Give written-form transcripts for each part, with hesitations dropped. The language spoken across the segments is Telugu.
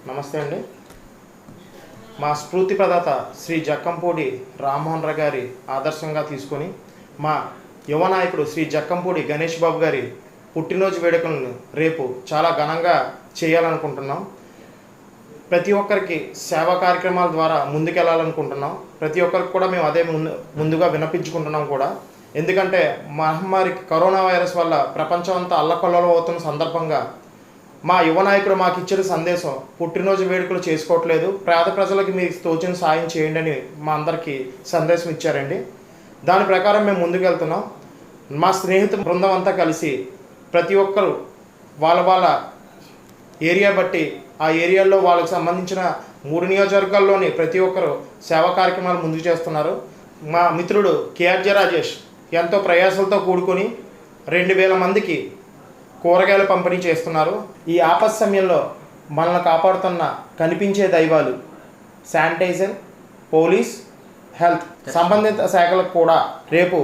నమస్తే అండి. మా స్ఫూర్తి ప్రదాత శ్రీ జక్కంపూడి రామ్మోహన్ రావు గారి ఆదర్శంగా తీసుకొని మా యువ నాయకుడు శ్రీ జక్కంపూడి గణేష్ బాబు గారి పుట్టినరోజు వేడుకలను రేపు చాలా ఘనంగా చేయాలనుకుంటున్నాం. ప్రతి ఒక్కరికి సేవా కార్యక్రమాల ద్వారా ముందుకెళ్ళాలనుకుంటున్నాం. ప్రతి ఒక్కరికి కూడా మేము అదే ముందుగా విన్నపించుకుంటున్నాం కూడా. ఎందుకంటే మహమ్మారి కరోనా వైరస్ వల్ల ప్రపంచం అంతా అల్లకల్లోలం అవుతున్న సందర్భంగా మా యువ నాయకుడు మాకు ఇచ్చిన సందేశం, పుట్టినరోజు వేడుకలు చేసుకోవట్లేదు, పేద ప్రజలకు మీరు తోచిన సాయం చేయండి అని మా అందరికీ సందేశం ఇచ్చారండి. దాని ప్రకారం మేము ముందుకెళ్తున్నాం. మా స్నేహితు బృందం అంతా కలిసి ప్రతి ఒక్కరు వాళ్ళ ఏరియా బట్టి ఆ ఏరియాలో వాళ్ళకి సంబంధించిన 3 నియోజకవర్గాల్లోని ప్రతి ఒక్కరు సేవా కార్యక్రమాలు ముందుకు చేస్తున్నారు. మా మిత్రుడు కేఆర్జే రాజేష్ ఎంతో ప్రయాసాలతో కూడుకొని 2000 మందికి కూరగాయలు పంపిణీ చేస్తున్నారు. ఈ ఆపద సమయంలో మనల్ని కాపాడుతున్న కనిపించే దైవాలు శానిటైజర్, పోలీస్, హెల్త్ సంబంధిత శాఖలకు కూడా రేపు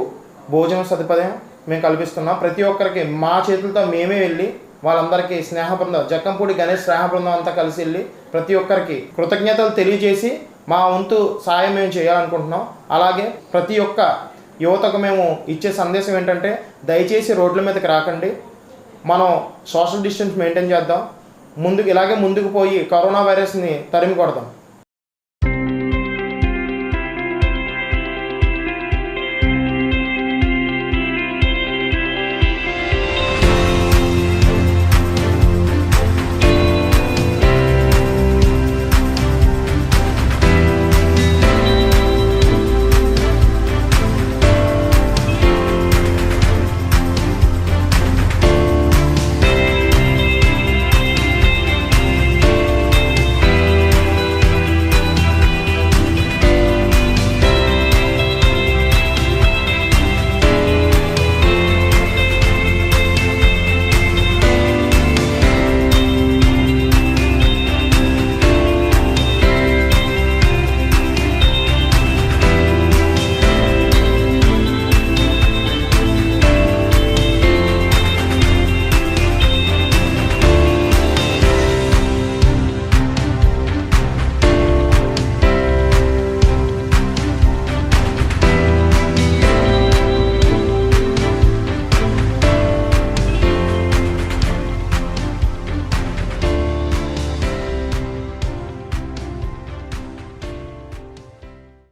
భోజనం సదుపాయం మేము కల్పిస్తున్నాం. ప్రతి ఒక్కరికి మా చేతులతో మేమే వెళ్ళి వాళ్ళందరికీ స్నేహ బృందం, జక్కంపూడి గణేష్ స్నేహ బృందం అంతా కలిసి వెళ్ళి ప్రతి ఒక్కరికి కృతజ్ఞతలు తెలియజేసి మా వంతు సాయం మేము చేయాలనుకుంటున్నాం. అలాగే ప్రతి ఒక్క యువతకు మేము ఇచ్చే సందేశం ఏంటంటే, దయచేసి రోడ్ల మీదకి రాకండి, మనం సోషల్ డిస్టెన్స్ మెయింటైన్ చేద్దాం, ఇలాగే ముందుకు పోయి కరోనా వైరస్ని తరిమి కొడదాం.